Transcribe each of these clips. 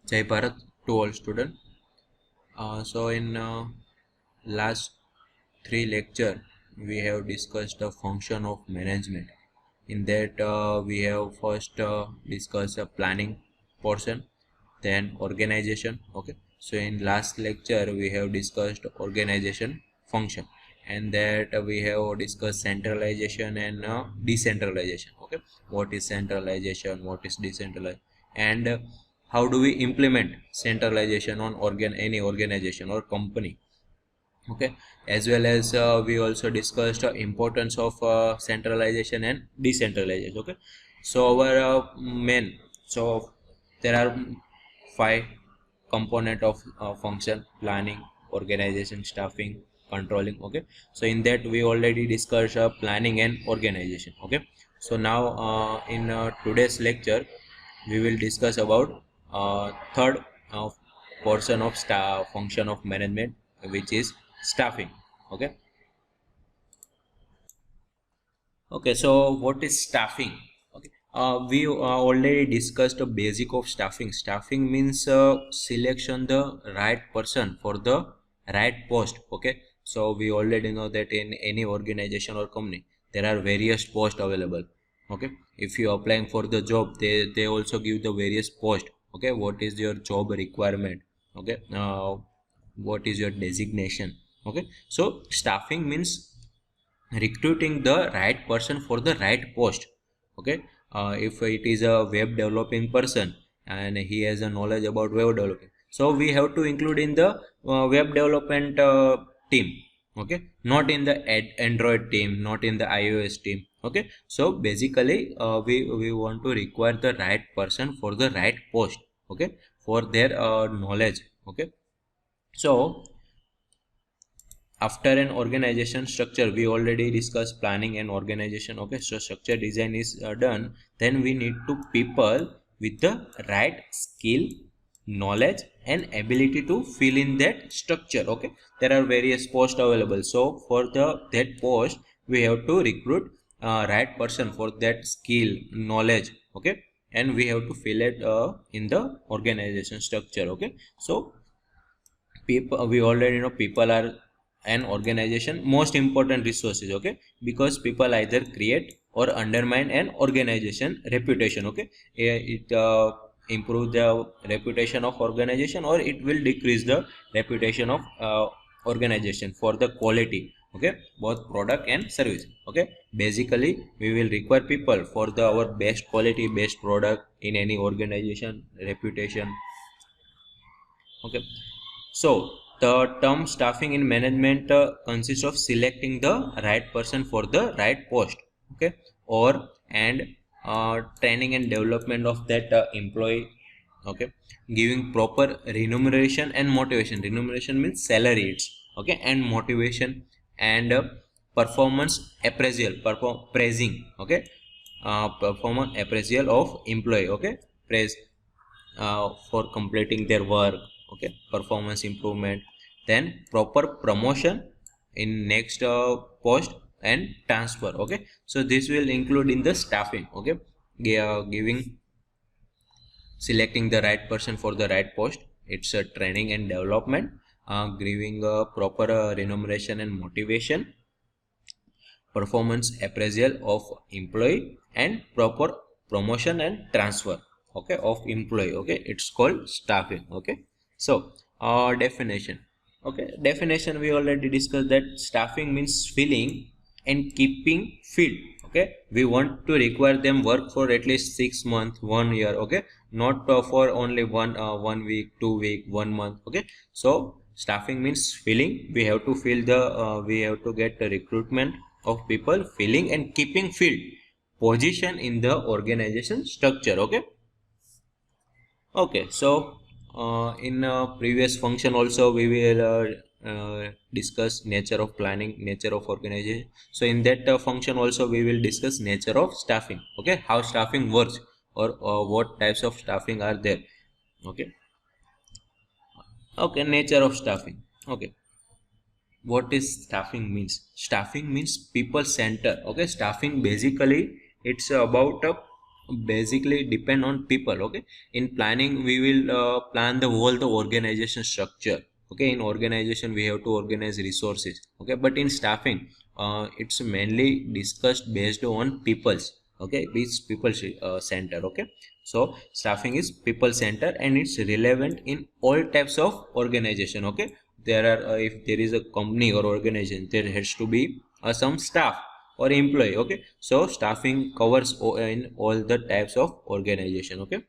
Jai Bharat to all students. So in last three lecture we have discussed the function of management. In that we have first discussed the planning portion, then organization. Okay. So in last lecture we have discussed organization function, and that we have discussed centralization and decentralization. Okay. What is centralization? What is decentralization? And how do we implement centralization on any organization or company? Okay. As well as we also discussed importance of centralization and decentralization. Okay. So our main, so there are five component of function: planning, organization, staffing, controlling. Okay. So in that we already discussed planning and organization. Okay. So now in today's lecture we will discuss about third uh, portion of function of management, which is staffing. Okay. Okay, so what is staffing? Okay, we already discussed the basic of staffing. Staffing means selection the right person for the right post. Okay, so we already know that in any organization or company there are various posts available. Okay, if you are applying for the job, they also give the various post. Okay, what is your job requirement? Okay, what is your designation? Okay, so staffing means recruiting the right person for the right post. Okay, if it is a web developing person and he has a knowledge about web developing, so we have to include in the web development team. Okay, not in the android team, not in the ios team. Okay, so basically we want to require the right person for the right post. Okay, for their knowledge. Okay, so after an organization structure, we already discussed planning and organization. Okay, so structure design is done, then we need to people with the right skill, knowledge and ability to fill in that structure. Okay, there are various posts available, so for the that post we have to recruit right person for that skill, knowledge. Okay, and we have to fill it in the organization structure. Okay, so people, we already know people are an organization most important resources. Okay, because people either create or undermine an organization reputation. Okay, it improve the reputation of organization, or it will decrease the reputation of organization for the quality. Okay, both product and service. Okay, basically we will require people for the our best quality, best product in any organization reputation. Okay, so the term staffing in management consists of selecting the right person for the right post. Okay, or and training and development of that employee. Okay, giving proper remuneration and motivation. Remuneration means salary. It's okay, and motivation and performance appraisal. Praising. Okay, performance appraisal of employee. Okay, praise for completing their work. Okay, performance improvement, then proper promotion in next post and transfer. Okay, so this will include in the staffing. Okay, giving, selecting the right person for the right post, it's a training and development, giving proper remuneration and motivation, performance appraisal of employee and proper promotion and transfer. Okay, of employee. Okay, it's called staffing. Okay, so definition. Okay, definition we already discussed that staffing means filling and keeping filled. Okay, we want to require them work for at least 6 months, 1 year. Okay, not for only 1 week, 2 week, 1 month. Okay, so staffing means filling. We have to fill the we have to get the recruitment of people, filling and keeping filled position in the organization structure. Okay, okay, so in previous function also we will discuss nature of planning, nature of organization. So in that function also we will discuss nature of staffing. Okay, how staffing works, or what types of staffing are there. Okay, okay, nature of staffing. Okay, what is staffing means? Staffing means people center. Okay, staffing basically it's about basically depend on people. Okay, in planning we will plan the whole the organization structure. Okay, in organization we have to organize resources. Okay, but in staffing it's mainly discussed based on people's. Okay, it's people center. Okay, so staffing is people center and it's relevant in all types of organization. Okay, there are if there is a company or organization, there has to be some staff or employee. Okay, so staffing covers in all the types of organization. Okay,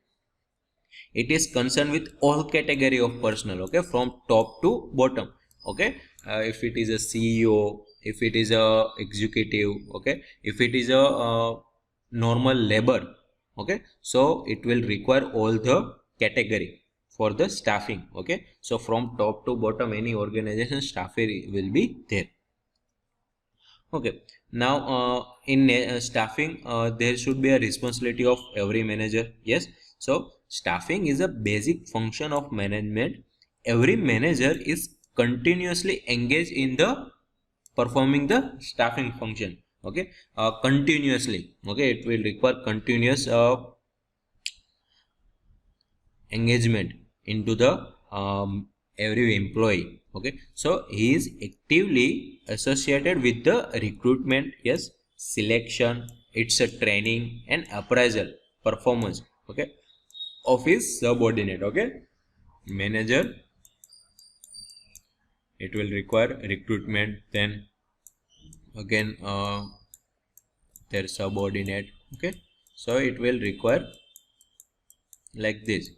it is concerned with all category of personnel. Okay, from top to bottom. Okay, if it is a CEO, if it is a executive, okay, if it is a normal labor, okay, so it will require all the category for the staffing. Okay, so from top to bottom any organization staffing will be there. Okay, now in staffing there should be a responsibility of every manager. Yes, so staffing is a basic function of management. Every manager is continuously engaged in the performing the staffing function. Okay, continuously. Okay, it will require continuous engagement into the every employee. Okay, so he is actively associated with the recruitment, yes, selection, it's a training and appraisal performance, okay, of his subordinate. Okay, manager, it will require recruitment, then again their subordinate. Okay, so it will require like this.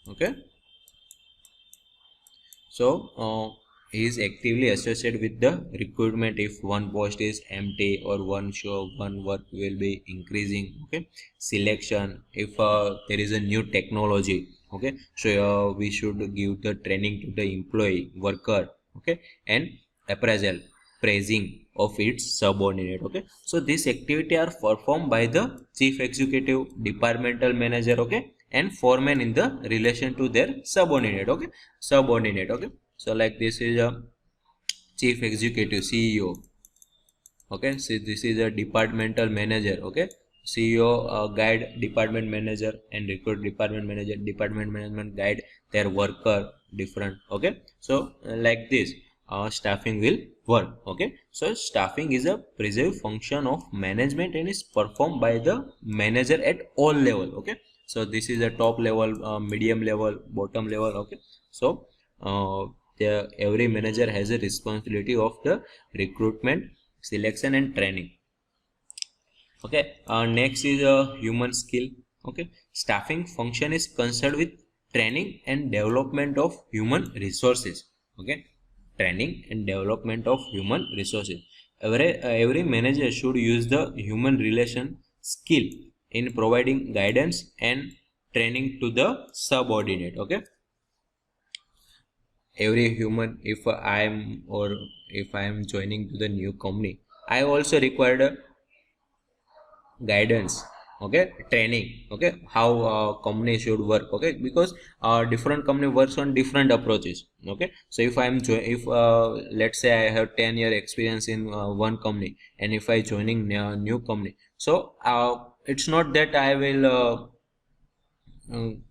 Okay, so he is actively associated with the recruitment if one post is empty or one work will be increasing. Okay, selection if there is a new technology. Okay, so we should give the training to the employee worker. Okay, and appraisal, praising of its subordinate. Okay, so this activity are performed by the chief executive, departmental manager, okay, and foreman in the relation to their subordinate. Okay, subordinate. Okay, so like this is a chief executive, CEO. Okay, so this is a departmental manager. Okay, CEO guide department manager and recruit department manager. Department management guide their worker different. Okay, so like this staffing will work. Okay, so staffing is a preserved function of management and is performed by the manager at all level. Okay, so this is a top level, medium level, bottom level. Okay, so every manager has a responsibility of the recruitment, selection and training. Okay, next is a human skill. Okay, staffing function is concerned with training and development of human resources. Okay, training and development of human resources. Every manager should use the human relation skill in providing guidance and training to the subordinate. Okay, every human, if I am or if I am joining to the new company, I also required a guidance, okay, training, okay, how company should work. Okay, because different company works on different approaches. Okay, so if I'm if let's say I have 10-year experience in one company, and if I joining new company, so it's not that I will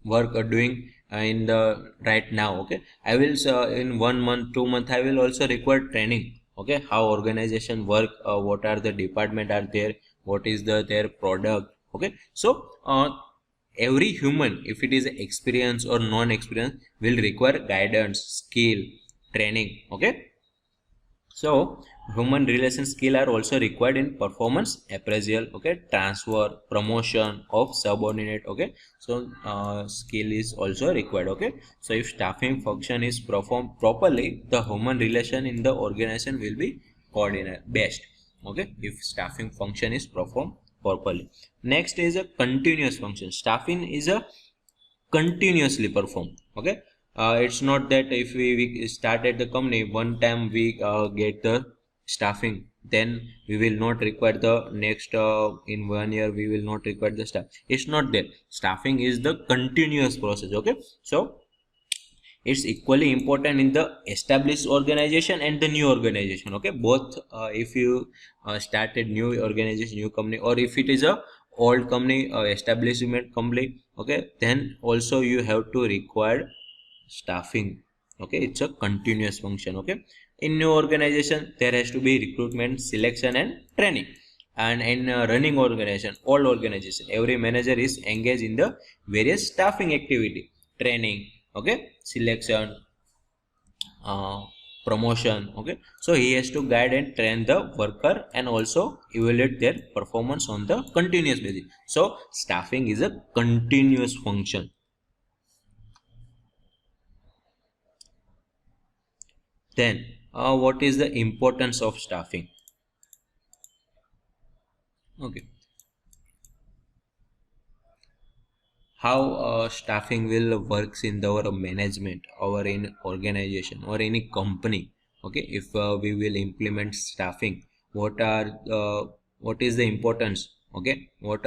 work or doing in the right now. Okay, I will in 1 month 2 month I will also require training. Okay, how organization work, what are the department are there, what is their product. Okay, so every human, if it is experience or non-experience, will require guidance, skill, training. Okay, so human relation skill are also required in performance appraisal. Okay, transfer, promotion of subordinate. Okay, so skill is also required. Okay, so if staffing function is performed properly, the human relation in the organization will be coordinated best. Okay, if staffing function is performed properly. Next is a continuous function. Staffing is a continuously performed. Okay, it's not that if we started the company one time we get the staffing, then we will not require the next in 1 year we will not require the staff. It's not that. Staffing is the continuous process. Okay, so it's equally important in the established organization and the new organization. Okay, both if you started new organization, new company, or if it is a old company, establishment company, okay, then also you have to require staffing. Okay, it's a continuous function. Okay, in new organization there has to be recruitment, selection and training. And in running organization, all organization, every manager is engaged in the various staffing activity, training, okay, selection, uh, promotion. Okay, so he has to guide and train the worker and also evaluate their performance on the continuous basis. So staffing is a continuous function. Then what is the importance of staffing? Okay, how staffing will works in our management or in organization or any company. Okay, if we will implement staffing, what are what is the importance? Okay, what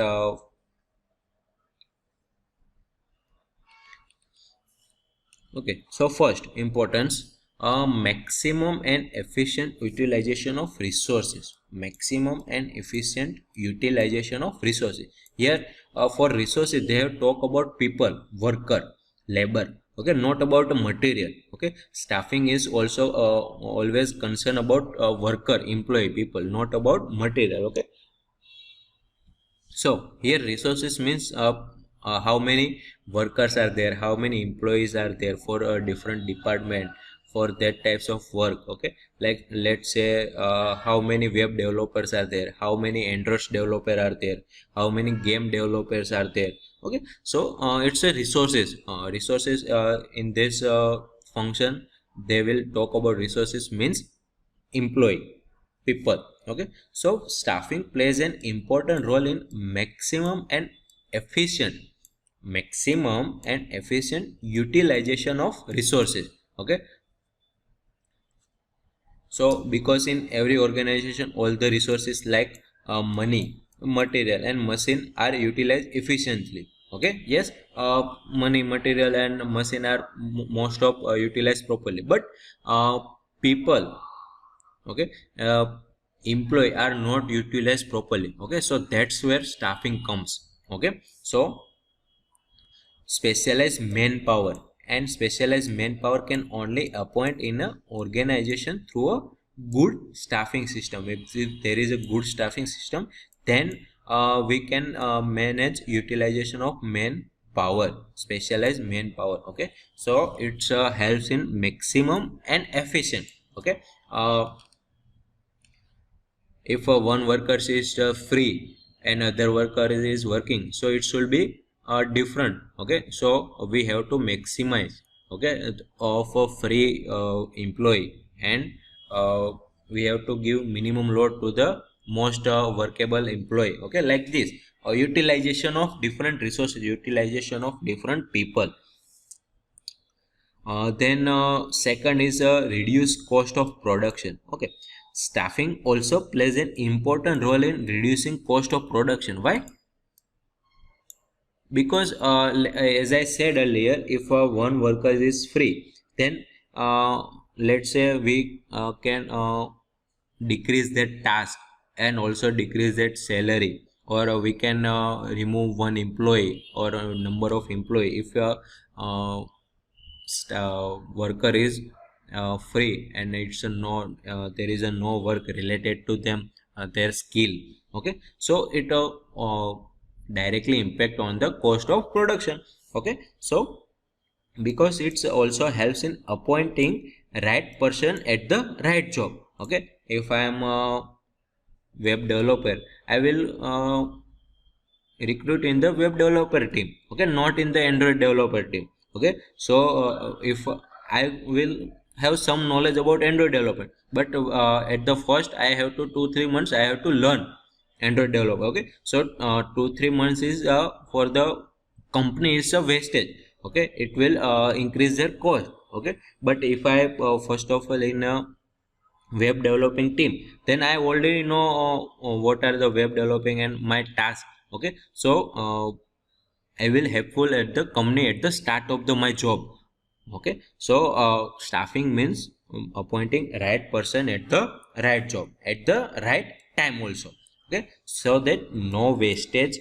okay, so first importance, maximum and efficient utilization of resources. Maximum and efficient utilization of resources. Here, for resources, they have talk about people, worker, labor. Okay, not about material. Okay, staffing is also always concerned about worker, employee, people, not about material. Okay, so here resources means how many workers are there, how many employees are there for a different department for that types of work. Okay, like let's say how many web developers are there, how many Android developer are there, how many game developers are there. Okay, so it's a resources. Resources in this function, they will talk about resources means employee, people. Okay, so staffing plays an important role in efficient maximum and efficient utilization of resources. Okay, so because in every organization all the resources like money, material and machine are utilized efficiently. Okay, yes, money, material and machine are most of utilized properly, but people, okay, employee are not utilized properly. Okay, so that's where staffing comes. Okay, so specialized manpower, and specialized manpower can only appoint in a organization through a good staffing system. If there is a good staffing system, then we can manage utilization of manpower, specialized manpower. Okay, so it's helps in maximum and efficient. Okay, if one worker is free and other worker is working, so it should be different. Okay, so we have to maximize, okay, of a free employee, and we have to give minimum load to the most workable employee. Okay, like this, utilization of different resources, utilization of different people. Then second is reduce cost of production. Okay, staffing also plays an important role in reducing cost of production. Why? Because as I said earlier, if one worker is free, then let's say we can decrease that task and also decrease that salary, or we can remove one employee or a number of employee if uh, worker is free and it's a no there is a no work related to them, their skill. Okay, so it directly impact on the cost of production. Okay, so because it also helps in appointing right person at the right job. Okay, if I am a web developer, I will recruit in the web developer team. Okay, not in the Android developer team. Okay, so if I will have some knowledge about Android development, but at the first I have to 2-3 months I have to learn Android developer. Okay, so 2-3 months is for the company is a wastage. Okay, it will increase their cost. Okay, but if I first of all in a web developing team, then I already know what are the web developing and my task. Okay, so I will helpful at the company at the start of the my job. Okay, so staffing means appointing right person at the right job at the right time also. Okay, so that no wastage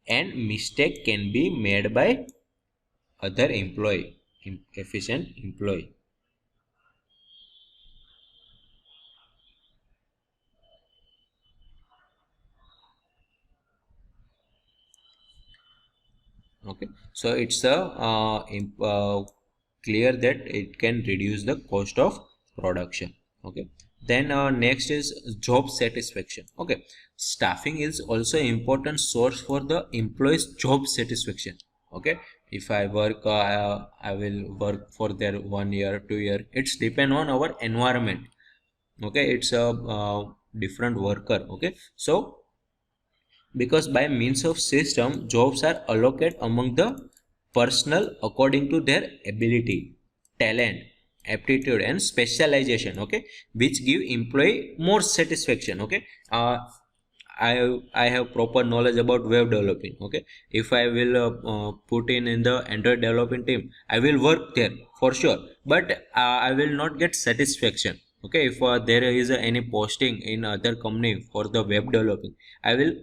and mistake can be made by other employee, efficient employee. Okay, so it's clear that it can reduce the cost of production. Okay, then next is job satisfaction. Okay, staffing is also important source for the employees job satisfaction. Okay, if I work, I will work for their 1 year 2 year, it's depend on our environment. Okay, it's a different worker. Okay, so because by means of system jobs are allocated among the personnel according to their ability, talent, aptitude and specialization. Okay, which give employee more satisfaction. Okay, uh, I have proper knowledge about web developing. Okay, if I will put in the Android developing team, I will work there for sure, but I will not get satisfaction. Okay, if there is any posting in other company for the web developing, I will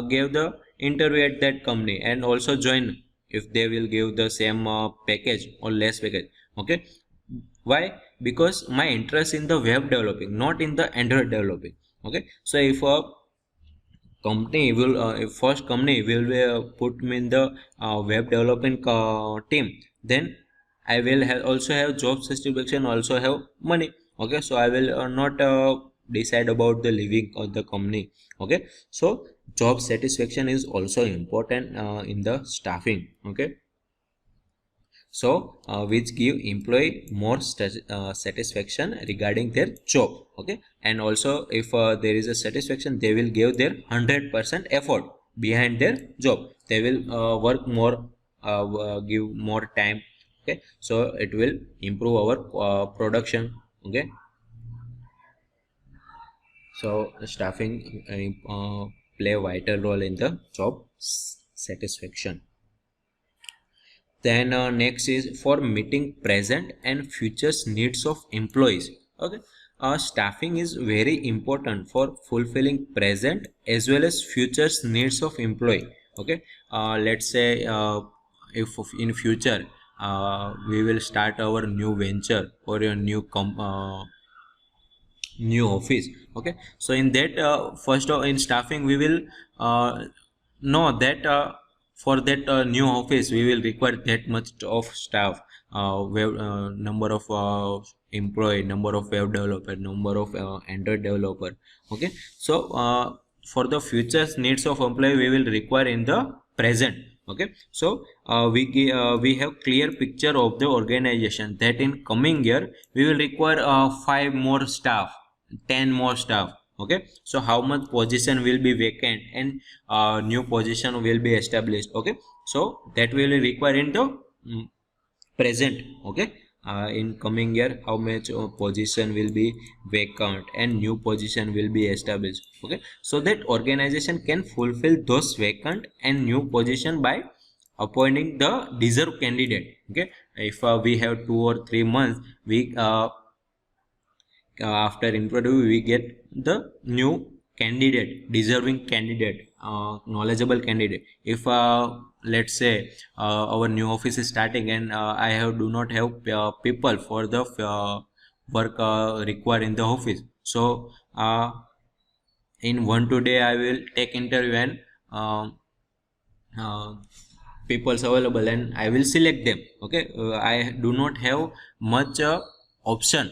give the interview at that company and also join if they will give the same package or less package. Okay, why? Because my interest in the web developing, not in the Android developing. Okay, so if a company will if first company will put me in the web development team, then I will also have job satisfaction, also have money. Okay, so I will not decide about the living of the company. Okay, so job satisfaction is also important in the staffing. Okay, so which give employee more satisfaction regarding their job. Okay, and also if there is a satisfaction, they will give their 100% effort behind their job. They will work more, give more time. Okay, so it will improve our production. Okay, so staffing play a vital role in the job satisfaction. Then next is for meeting present and futures needs of employees. Okay, staffing is very important for fulfilling present as well as futures needs of employee. Okay, let's say if in future we will start our new venture or a new office. Okay, so in that first in staffing we will uh, know that for that new office we will require that much of staff, number of employee, number of web developer, number of Android developer. Okay, so for the future needs of employee we will require in the present. Okay, so we have clear picture of the organization that in coming year we will require 5 more staff, 10 more staff. Okay, so how much position will be vacant and new position will be established. Okay, so that will require in the present. Okay, in coming year how much position will be vacant and new position will be established. Okay, so that organization can fulfill those vacant and new position by appointing the deserved candidate. Okay, if we have 2 or 3 months, we after interview we get the new candidate, deserving candidate, knowledgeable candidate. If let's say our new office is starting and I have do not have people for the work required in the office, so in 1 2 day I will take interview and uh, people's available and I will select them. Okay, I do not have much option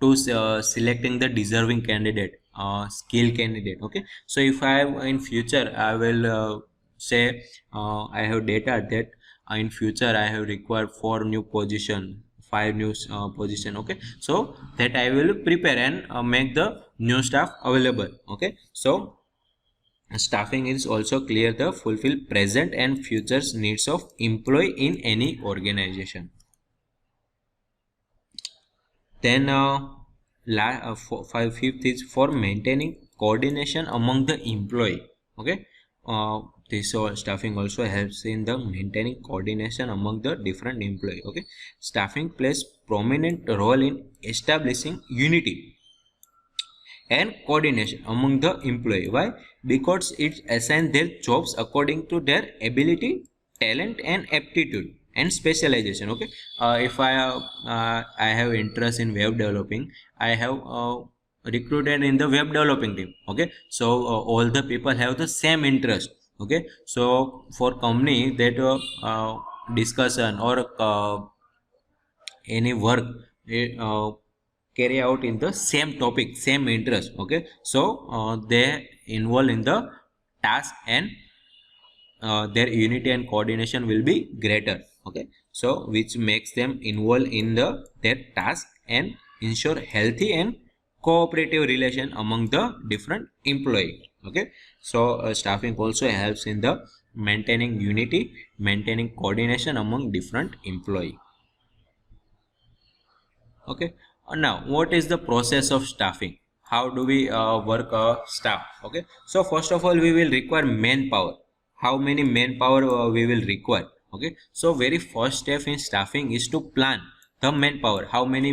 to selecting the deserving candidate, skill candidate. Okay, so if I have in future I will say I have data that in future I have required 4 new position, 5 new position. Okay, so that I will prepare and make the new staff available. Okay, so staffing is also clear the fulfill present and futures needs of employee in any organization. Then fifth is for maintaining coordination among the employee. Okay, this staffing also helps in the maintaining coordination among the different employee. Okay, staffing plays prominent role in establishing unity and coordination among the employee. Why? Because it assigns their jobs according to their ability, talent and aptitude and specialization. Okay, if I have interest in web developing, I have recruited in the web developing team. Okay, so all the people have the same interest. Okay, so for company that discussion or any work uh, carry out in the same topic, same interest. Okay, so they involve in the task and their unity and coordination will be greater. Okay, so which makes them involved in their task and ensure healthy and cooperative relation among the different employee. Okay, so staffing also helps in the maintaining unity, maintaining coordination among different employee. Okay, now what is the process of staffing? How do we work staff? Okay, so first of all we will require manpower. How many manpower we will require? Okay, so very first step in staffing is to plan the manpower. How many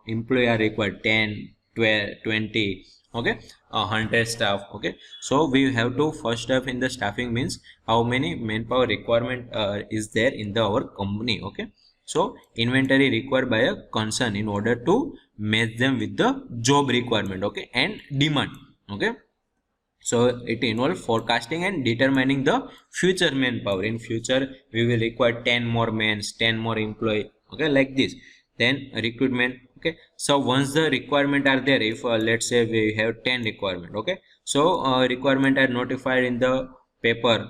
employee are required? 10, 12, 20. Okay, 100 staff. Okay, so we have to first step in the staffing means how many manpower requirement is there in our company. Okay, so inventory required by a concern in order to match them with the job requirement. Okay, and demand. Okay, so it involves forecasting and determining the future manpower. In future we will require 10 more men, 10 more employee. Okay, like this. Then recruitment. Okay, so once the requirement are there, if let's say we have 10 requirement. Okay, so requirement are notified in the paper,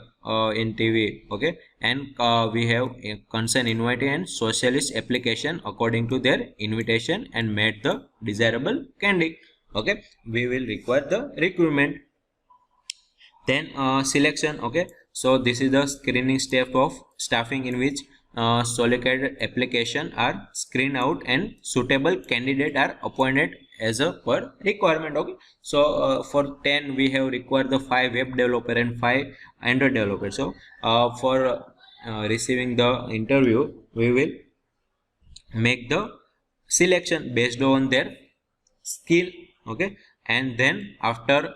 in TV. Okay, and we have a concern invitee and socialist application according to their invitation and made the desirable candidate. Okay, we will require the recruitment. Then selection. Okay, so this is the screening step of staffing in which solicited application are screened out and suitable candidate are appointed as a per requirement. Okay, so for 10 we have required the 5 web developer and 5 Android developer. So for receiving the interview we will make the selection based on their skill. Okay, and then after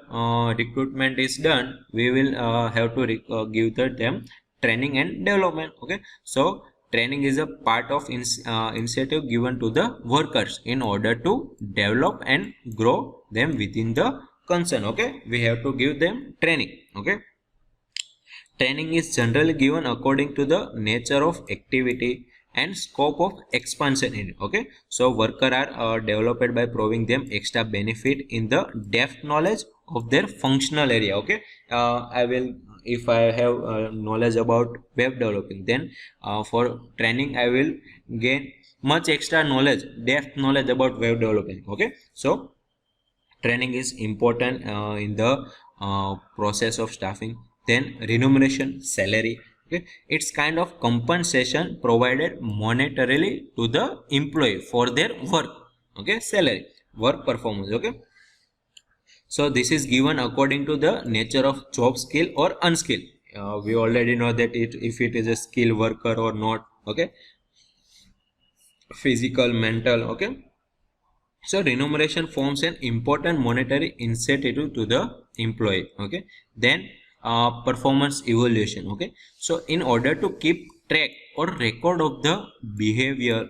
recruitment is done we will have to give them training and development. Okay, so training is a part of incentive given to the workers in order to develop and grow them within the concern. Okay, we have to give them training. Okay, training is generally given according to the nature of activity and scope of expansion in it. Okay, so worker are developed by proving them extra benefit in the depth knowledge of their functional area. Okay, I will, if I have knowledge about web developing, then for training I will gain much extra knowledge, depth knowledge about web developing. Okay, so training is important in the process of staffing. Then remuneration, salary. Okay, it's kind of compensation provided monetarily to the employee for their work. Okay, salary, work performance. Okay, so this is given according to the nature of job, skill or unskill. We already know that if it is a skill worker or not. Okay, physical, mental. Okay, so remuneration forms an important monetary incentive to the employee. Okay, then performance evaluation. Okay, so in order to keep track or record of the behavior,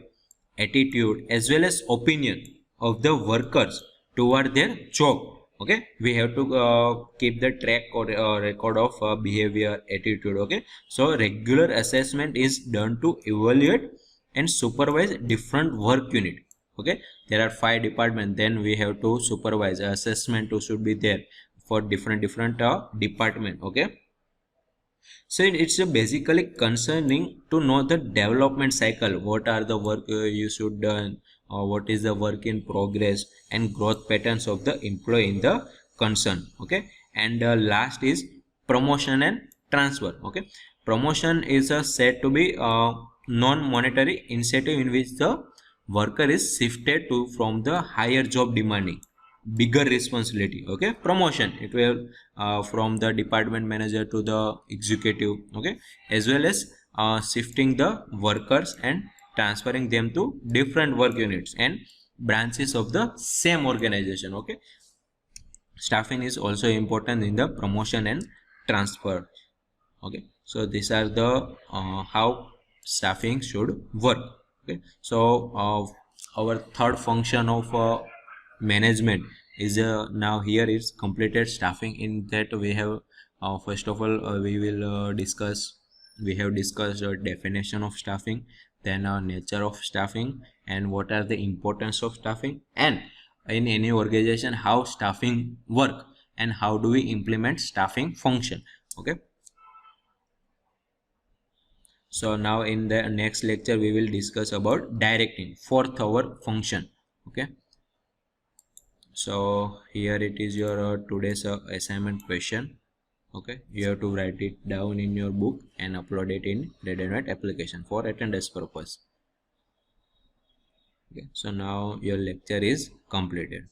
attitude as well as opinion of the workers toward their job. Okay, we have to keep the track or record of behavior, attitude. Okay, so regular assessment is done to evaluate and supervise different work unit. Okay, there are 5 departments, then we have to supervise. Assessment too should be there for different department. Okay, so it's basically concerning to know the development cycle. What are the work you should done, or what is the work in progress and growth patterns of the employee in the concern. Okay, and last is promotion and transfer. Okay, promotion is said to be non-monetary incentive in which the worker is shifted to from the higher job demanding bigger responsibility. Okay, promotion, it will from the department manager to the executive. Okay, as well as shifting the workers and transferring them to different work units and branches of the same organization. Okay, Staffing is also important in the promotion and transfer. Okay, so these are the how staffing should work. Okay, so our third function of management is now here is completed staffing. In that we have first of all we will we have discussed definition of staffing, then nature of staffing, and what are the importance of staffing, and in any organization how staffing work, and how do we implement staffing function. Okay, so now in the next lecture we will discuss about directing, fourth our function. Okay, so here it is your today's assignment question. Okay, you have to write it down in your book and upload it in Red and White application for attendance purpose. Okay, so now your lecture is completed.